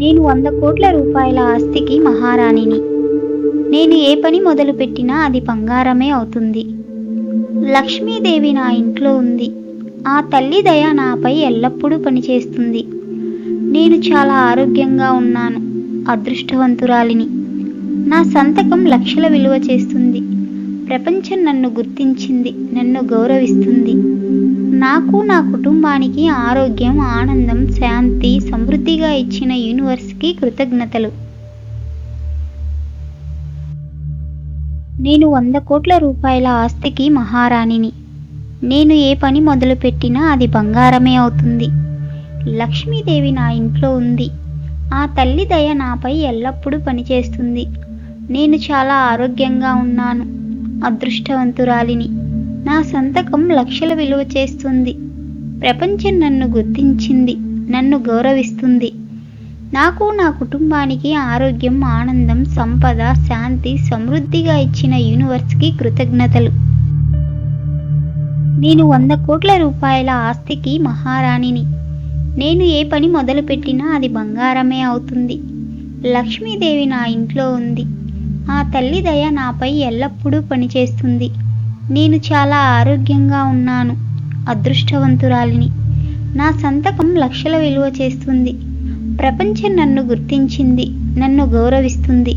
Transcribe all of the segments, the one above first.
నేను 100 కోట్ల రూపాయల ఆస్తికి మహారాణిని. నేను ఏ పని మొదలుపెట్టినా అది బంగారమే అవుతుంది. లక్ష్మీదేవి నా ఇంట్లో ఉంది. ఆ తల్లి దయ నాపై ఎల్లప్పుడూ పనిచేస్తుంది. నేను చాలా ఆరోగ్యంగా ఉన్నాను. అదృష్టవంతురాలిని. నా సంతకం లక్షల విలువ చేస్తుంది. ప్రపంచం నన్ను గుర్తించింది, నన్ను గౌరవిస్తుంది. నాకు నా కుటుంబానికి ఆరోగ్యం, ఆనందం, శాంతి, సమృద్ధిగా ఇచ్చిన యూనివర్స్కి కృతజ్ఞతలు. నేను 100 కోట్ల రూపాయల ఆస్తికి మహారాణిని. నేను ఏ పని మొదలుపెట్టినా అది బంగారమే అవుతుంది. లక్ష్మీదేవి నా ఇంట్లో ఉంది. ఆ తల్లి దయ నాపై ఎల్లప్పుడూ పనిచేస్తుంది. నేను చాలా ఆరోగ్యంగా ఉన్నాను. అదృష్టవంతురాలిని. నా సంతకం లక్షల విలువ చేస్తుంది. ప్రపంచం నన్ను గుర్తించింది, నన్ను గౌరవిస్తుంది. నాకు నా కుటుంబానికి ఆరోగ్యం, ఆనందం, సంపద, శాంతి, సమృద్ధిగా ఇచ్చిన యూనివర్స్కి కృతజ్ఞతలు. నేను 100 కోట్ల రూపాయల ఆస్తికి మహారాణిని. నేను ఏ పని మొదలుపెట్టినా అది బంగారమే అవుతుంది. లక్ష్మీదేవి నా ఇంట్లో ఉంది. ఆ తల్లి దయ నాపై ఎల్లప్పుడూ పనిచేస్తుంది. నేను చాలా ఆరోగ్యంగా ఉన్నాను. అదృష్టవంతురాలిని. నా సంతకం లక్షల విలువ చేస్తుంది. ప్రపంచం నన్ను గుర్తించింది, నన్ను గౌరవిస్తుంది.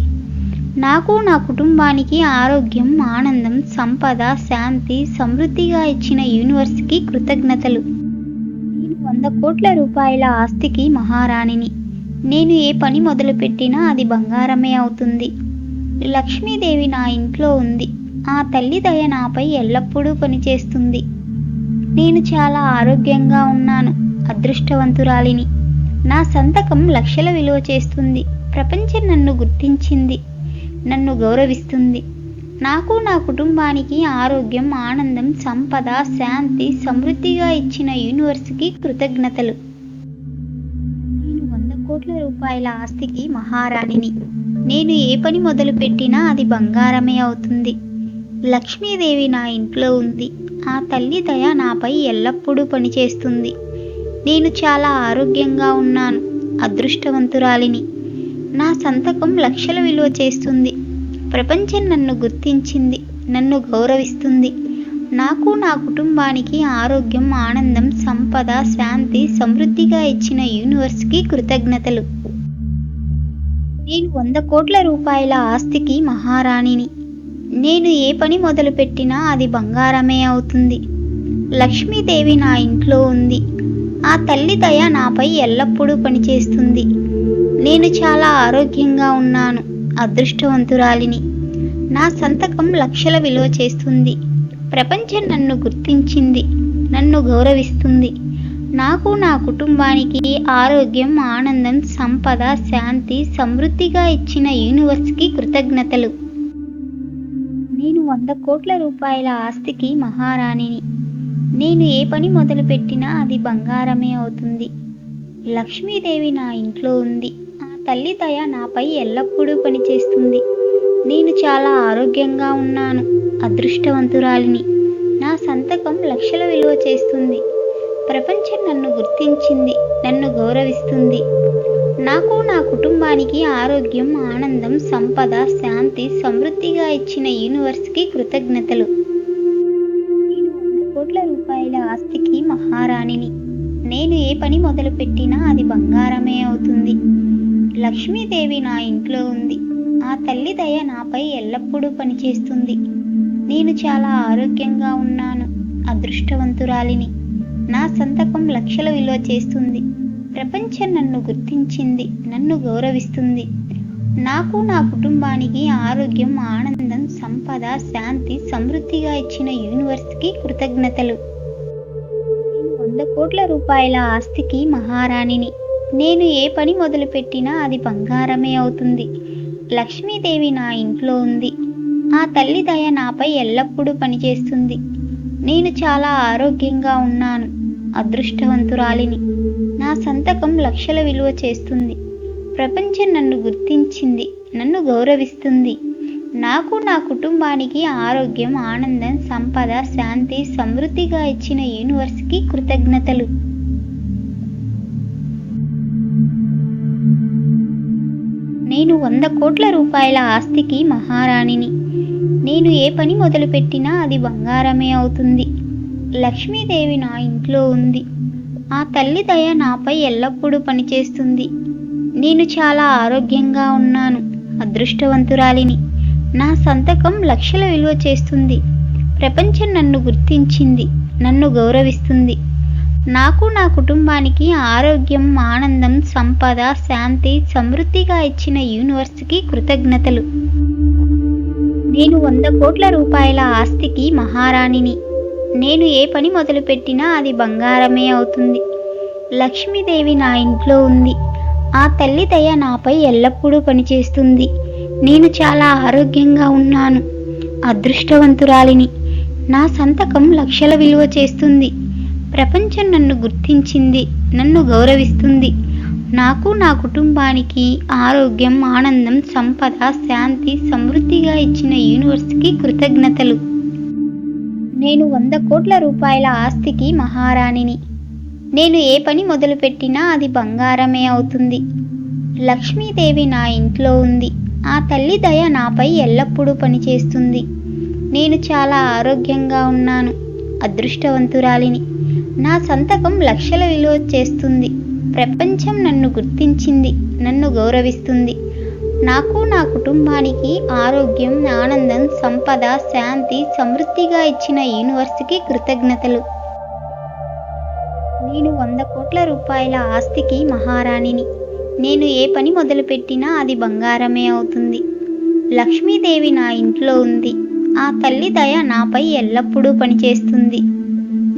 నాకు నా కుటుంబానికి ఆరోగ్యం, ఆనందం, సంపద, శాంతి, సమృద్ధిగా ఇచ్చిన యూనివర్స్కి కృతజ్ఞతలు. నేను 100 కోట్ల రూపాయల ఆస్తికి మహారాణిని. నేను ఏ పని మొదలుపెట్టినా అది బంగారమే అవుతుంది. లక్ష్మీదేవి నా ఇంట్లో ఉంది. ఆ తల్లి దయ నాపై ఎల్లప్పుడూ పనిచేస్తుంది. నేను చాలా ఆరోగ్యంగా ఉన్నాను. అదృష్టవంతురాలిని. నా సంతకం లక్షల విలువ చేస్తుంది. ప్రపంచం నన్ను గుర్తించింది, నన్ను గౌరవిస్తుంది. నాకు నా కుటుంబానికి ఆరోగ్యం, ఆనందం, సంపద, శాంతి, సమృద్ధిగా ఇచ్చిన యూనివర్స్కి కృతజ్ఞతలు. నేను 100 కోట్ల రూపాయల ఆస్తికి మహారాణిని. నేను ఏ పని మొదలుపెట్టినా అది బంగారమే అవుతుంది. లక్ష్మీదేవి నా ఇంట్లో ఉంది. ఆ తల్లి దయ నాపై ఎల్లప్పుడూ పనిచేస్తుంది. నేను చాలా ఆరోగ్యంగా ఉన్నాను. అదృష్టవంతురాలిని. నా సంతకం లక్షల విలువ చేస్తుంది. ప్రపంచం నన్ను గుర్తించింది, నన్ను గౌరవిస్తుంది. నాకు నా కుటుంబానికి ఆరోగ్యం, ఆనందం, సంపద, శాంతి, సమృద్ధిగా ఇచ్చిన యూనివర్స్కి కృతజ్ఞతలు. నేను 100 కోట్ల రూపాయల ఆస్తికి మహారాణిని. నేను ఏ పని మొదలుపెట్టినా అది బంగారమే అవుతుంది. లక్ష్మీదేవి నా ఇంట్లో ఉంది. ఆ తల్లి దయ నాపై ఎల్లప్పుడూ పనిచేస్తుంది. నేను చాలా ఆరోగ్యంగా ఉన్నాను. అదృష్టవంతురాలిని. నా సంతకం లక్షల విలువ చేస్తుంది. ప్రపంచం నన్ను గుర్తించింది, నన్ను గౌరవిస్తుంది. నాకు నా కుటుంబానికి ఆరోగ్యం, ఆనందం, సంపద, శాంతి, సమృద్ధిగా ఇచ్చిన యూనివర్స్కి కృతజ్ఞతలు. నేను 100 కోట్ల రూపాయల ఆస్తికి మహారాణిని. నేను ఏ పని మొదలుపెట్టినా అది బంగారమే అవుతుంది. లక్ష్మీదేవి నా ఇంట్లో ఉంది. ఆ తల్లి దయ నాపై ఎల్లప్పుడూ పనిచేస్తుంది. నేను చాలా ఆరోగ్యంగా ఉన్నాను. అదృష్టవంతురాలిని. నా సంతకం లక్షల విలువ చేస్తుంది. ప్రపంచం నన్ను గుర్తించింది, నన్ను గౌరవిస్తుంది. నాకు నా కుటుంబానికి ఆరోగ్యం, ఆనందం, సంపద, శాంతి, సమృద్ధిగా ఇచ్చిన యూనివర్స్కి కృతజ్ఞతలు. నేను 100 కోట్ల రూపాయల ఆస్తికి మహారాణిని. నేను ఏ పని మొదలుపెట్టినా అది బంగారమే అవుతుంది. లక్ష్మీదేవి నా ఇంట్లో ఉంది. ఆ తల్లి దయ నాపై ఎల్లప్పుడూ పనిచేస్తుంది. నేను చాలా ఆరోగ్యంగా ఉన్నాను. అదృష్టవంతురాలిని. నా సంతకం లక్షల విలువ చేస్తుంది. ప్రపంచం నన్ను గుర్తించింది, నన్ను గౌరవిస్తుంది. నాకు నా కుటుంబానికి ఆరోగ్యం, ఆనందం, సంపద, శాంతి, సమృద్ధిగా ఇచ్చిన యూనివర్స్కి కృతజ్ఞతలు. నేను 100 కోట్ల రూపాయల ఆస్తికి మహారాణిని. నేను ఏ పని మొదలుపెట్టినా అది బంగారమే అవుతుంది. లక్ష్మీదేవి నా ఇంట్లో ఉంది. ఆ తల్లి దయ నాపై ఎల్లప్పుడూ పనిచేస్తుంది. నేను చాలా ఆరోగ్యంగా ఉన్నాను. అదృష్టవంతురాలిని. నా సంతకం లక్షల విలువ చేస్తుంది. ప్రపంచం నన్ను గుర్తించింది, నన్ను గౌరవిస్తుంది. నాకు నా కుటుంబానికి ఆరోగ్యం, ఆనందం, సంపద, శాంతి, సమృద్ధిగా ఇచ్చిన యూనివర్స్కి కృతజ్ఞతలు. నేను 100 కోట్ల రూపాయల ఆస్తికి మహారాణిని. నేను ఏ పని మొదలుపెట్టినా అది బంగారమే అవుతుంది. లక్ష్మీదేవి నా ఇంట్లో ఉంది. ఆ తల్లి దయ నాపై ఎల్లప్పుడూ పనిచేస్తుంది. నేను చాలా ఆరోగ్యంగా ఉన్నాను. అదృష్టవంతురాలిని. నా సంతకం లక్షల విలువ చేస్తుంది. ప్రపంచం నన్ను గుర్తించింది. నన్ను గౌరవిస్తుంది. నాకు నా కుటుంబానికి ఆరోగ్యం, ఆనందం, సంపద, శాంతి, సమృద్ధిగా ఇచ్చిన యూనివర్స్కి కృతజ్ఞతలు. నేను 100 కోట్ల రూపాయల ఆస్తికి మహారాణిని. నేను ఏ పని మొదలుపెట్టినా అది బంగారమే అవుతుంది. లక్ష్మీదేవి నా ఇంట్లో ఉంది. ఆ తల్లి దయ నాపై ఎల్లప్పుడూ పనిచేస్తుంది. నేను చాలా ఆరోగ్యంగా ఉన్నాను. అదృష్టవంతురాలిని. నా సంతకం లక్షల విలువ చేస్తుంది. ప్రపంచం నన్ను గుర్తించింది. నన్ను గౌరవిస్తుంది. నాకు నా కుటుంబానికి ఆరోగ్యం, ఆనందం, సంపద, శాంతి, సమృద్ధిగా ఇచ్చిన యూనివర్స్కి కృతజ్ఞతలు. నేను 100 కోట్ల రూపాయల ఆస్తికి మహారాణిని. నేను ఏ పని మొదలుపెట్టినా అది బంగారమే అవుతుంది. లక్ష్మీదేవి నా ఇంట్లో ఉంది. ఆ తల్లి దయ నాపై ఎల్లప్పుడూ పనిచేస్తుంది. నేను చాలా ఆరోగ్యంగా ఉన్నాను. అదృష్టవంతురాలిని. నా సంతకం లక్షల విలువ చేస్తుంది. ప్రపంచం నన్ను గుర్తించింది. నన్ను గౌరవిస్తుంది. నాకు నా కుటుంబానికి ఆరోగ్యం, ఆనందం, సంపద, శాంతి, సమృద్ధిగా ఇచ్చిన యూనివర్స్కి కృతజ్ఞతలు. నేను 100 కోట్ల రూపాయల ఆస్తికి మహారాణిని. నేను ఏ పని మొదలుపెట్టినా అది బంగారమే అవుతుంది. లక్ష్మీదేవి నా ఇంట్లో ఉంది. ఆ తల్లి దయ నాపై ఎల్లప్పుడూ పనిచేస్తుంది.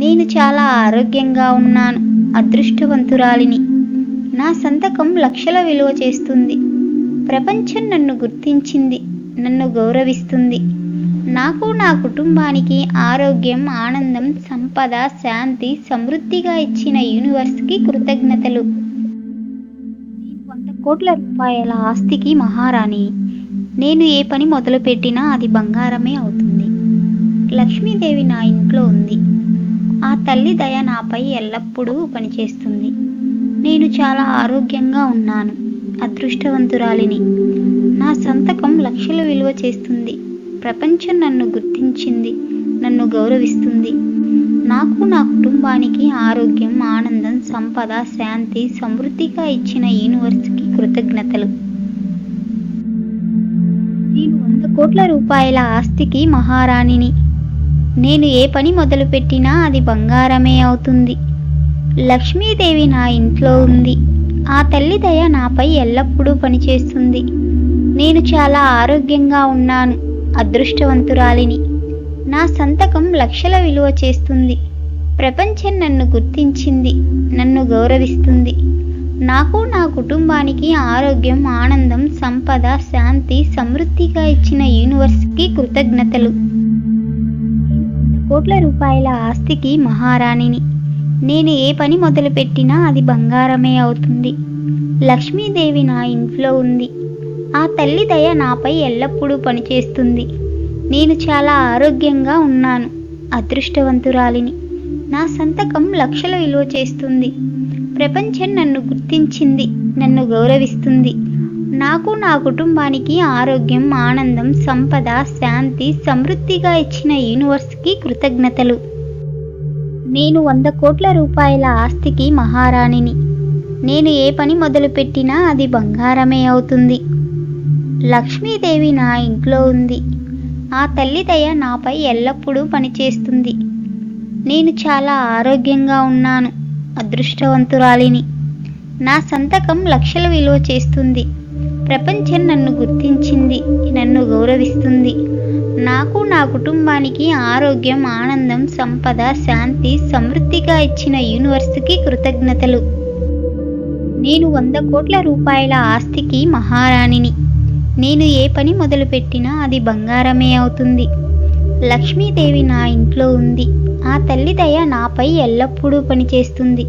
నేను చాలా ఆరోగ్యంగా ఉన్నాను. అదృష్టవంతురాలిని. నా సంతకం లక్షల విలువ చేస్తుంది. ప్రపంచం నన్ను గుర్తించింది. నన్ను గౌరవిస్తుంది. నాకు నా కుటుంబానికి ఆరోగ్యం, ఆనందం, సంపద, శాంతి, సమృద్ధిగా ఇచ్చిన యూనివర్స్కి కృతజ్ఞతలు. 100 కోట్ల రూపాయల ఆస్తికి మహారాణి. నేను ఏ పని మొదలుపెట్టినా అది బంగారమే అవుతుంది. లక్ష్మీదేవి నా ఇంట్లో ఉంది. ఆ తల్లి దయ నాపై ఎల్లప్పుడూ పనిచేస్తుంది. నేను చాలా ఆరోగ్యంగా ఉన్నాను. అదృష్టవంతురాలిని. నా సంతకం లక్షల విలువ చేస్తుంది. ప్రపంచం నన్ను గుర్తించింది. నన్ను గౌరవిస్తుంది. నాకు నా కుటుంబానికి ఆరోగ్యం, ఆనందం, సంపద, శాంతి, సమృద్ధిగా ఇచ్చిన యూనివర్స్కి కృతజ్ఞతలు. నేను 100 కోట్ల రూపాయల ఆస్తికి మహారాణిని. నేను ఏ పని మొదలుపెట్టినా అది బంగారమే అవుతుంది. లక్ష్మీదేవి నా ఇంట్లో ఉంది. ఆ తల్లి దయ నాపై ఎల్లప్పుడూ పనిచేస్తుంది. నేను చాలా ఆరోగ్యంగా ఉన్నాను. అదృష్టవంతురాలిని. నా సంతకం లక్షల విలువ చేస్తుంది. ప్రపంచం నన్ను గుర్తించింది. నన్ను గౌరవిస్తుంది. నాకు నా కుటుంబానికి ఆరోగ్యం, ఆనందం, సంపద, శాంతి, సమృద్ధిగా ఇచ్చిన యూనివర్స్కి కృతజ్ఞతలు. 100 కోట్ల రూపాయల ఆస్తికి మహారాణిని. నేను ఏ పని మొదలుపెట్టినా అది బంగారమే అవుతుంది. లక్ష్మీదేవి నా ఇంట్లో ఉంది. ఆ తల్లి దయ నాపై ఎల్లప్పుడూ పనిచేస్తుంది. నేను చాలా ఆరోగ్యంగా ఉన్నాను. అదృష్టవంతురాలిని. నా సంతకం లక్షల విలువ చేస్తుంది. ప్రపంచం నన్ను గుర్తించింది. నన్ను గౌరవిస్తుంది. నాకు నా కుటుంబానికి ఆరోగ్యం, ఆనందం, సంపద, శాంతి, సమృద్ధిగా ఇచ్చిన యూనివర్స్కి కృతజ్ఞతలు. నేను 100 కోట్ల రూపాయల ఆస్తికి మహారాణిని. నేను ఏ పని మొదలుపెట్టినా అది బంగారమే అవుతుంది. లక్ష్మీదేవి నా ఇంట్లో ఉంది. ఆ తల్లి దయ నాపై ఎల్లప్పుడూ పనిచేస్తుంది. నేను చాలా ఆరోగ్యంగా ఉన్నాను. అదృష్టవంతురాలిని. నా సంతకం లక్షల విలువ చేస్తుంది. ప్రపంచం నన్ను గుర్తించింది. నన్ను గౌరవిస్తుంది. నాకు నా కుటుంబానికి ఆరోగ్యం, ఆనందం, సంపద, శాంతి, సమృద్ధిగా ఇచ్చిన యూనివర్స్కి కృతజ్ఞతలు. నేను 100 కోట్ల రూపాయల ఆస్తికి మహారాణిని. నేను ఏ పని మొదలుపెట్టినా అది బంగారమే అవుతుంది. లక్ష్మీదేవి నా ఇంట్లో ఉంది. ఆ తల్లి దయ నాపై ఎల్లప్పుడూ పనిచేస్తుంది.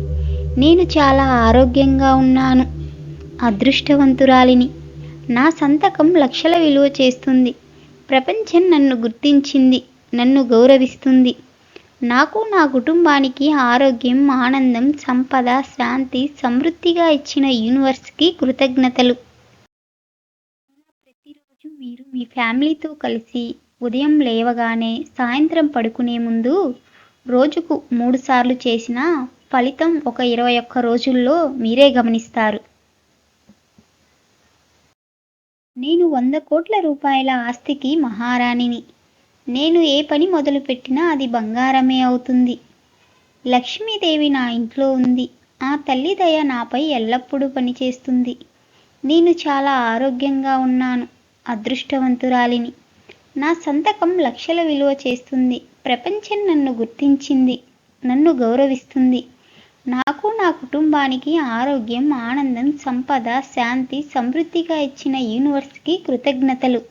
నేను చాలా ఆరోగ్యంగా ఉన్నాను. అదృష్టవంతురాలిని. నా సంతకం లక్షల విలువ చేస్తుంది. ప్రపంచం నన్ను గుర్తించింది. నన్ను గౌరవిస్తుంది. నాకు నా కుటుంబానికి ఆరోగ్యం, ఆనందం, సంపద, శాంతి, సమృద్ధిగా ఇచ్చిన యూనివర్స్కి కృతజ్ఞతలు. మీరు మీ ఫ్యామిలీతో కలిసి ఉదయం లేవగానే సాయంత్రం పడుకునే ముందు రోజుకు 3 సార్లు చేసినా ఫలితం ఒక 21 రోజుల్లో మీరే గమనిస్తారు. నేను 100 కోట్ల రూపాయల ఆస్తికి మహారాణిని. నేను ఏ పని మొదలుపెట్టినా అది బంగారమే అవుతుంది. లక్ష్మీదేవి నా ఇంట్లో ఉంది. ఆ తల్లి దయ నాపై ఎల్లప్పుడూ పనిచేస్తుంది. నేను చాలా ఆరోగ్యంగా ఉన్నాను. అదృష్టవంతురాలిని. నా సంతకం లక్షల విలువ చేస్తుంది. ప్రపంచం నన్ను గుర్తించింది. నన్ను గౌరవిస్తుంది. నాకు నా కుటుంబానికి ఆరోగ్యం, ఆనందం, సంపద, శాంతి, సమృద్ధిగా ఇచ్చిన యూనివర్స్కి కృతజ్ఞతలు.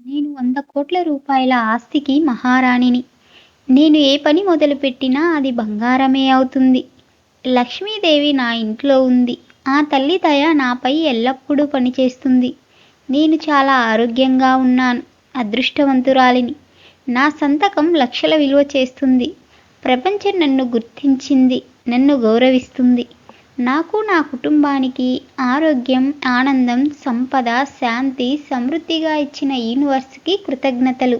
నేను 100 కోట్ల రూపాయల ఆస్తికి మహారాణిని. నేను ఏ పని మొదలుపెట్టినా అది బంగారమే అవుతుంది. లక్ష్మీదేవి నా ఇంట్లో ఉంది. ఆ తల్లి దయ నాపై ఎల్లప్పుడూ పనిచేస్తుంది. నేను చాలా ఆరోగ్యంగా ఉన్నాను. అదృష్టవంతురాలిని. నా సంతకం లక్షల విలువ చేస్తుంది. ప్రపంచం నన్ను గుర్తించింది. నన్ను గౌరవిస్తుంది. నాకు నా కుటుంబానికి ఆరోగ్యం, ఆనందం, సంపద, శాంతి, సమృద్ధిగా ఇచ్చిన యూనివర్స్కి కృతజ్ఞతలు.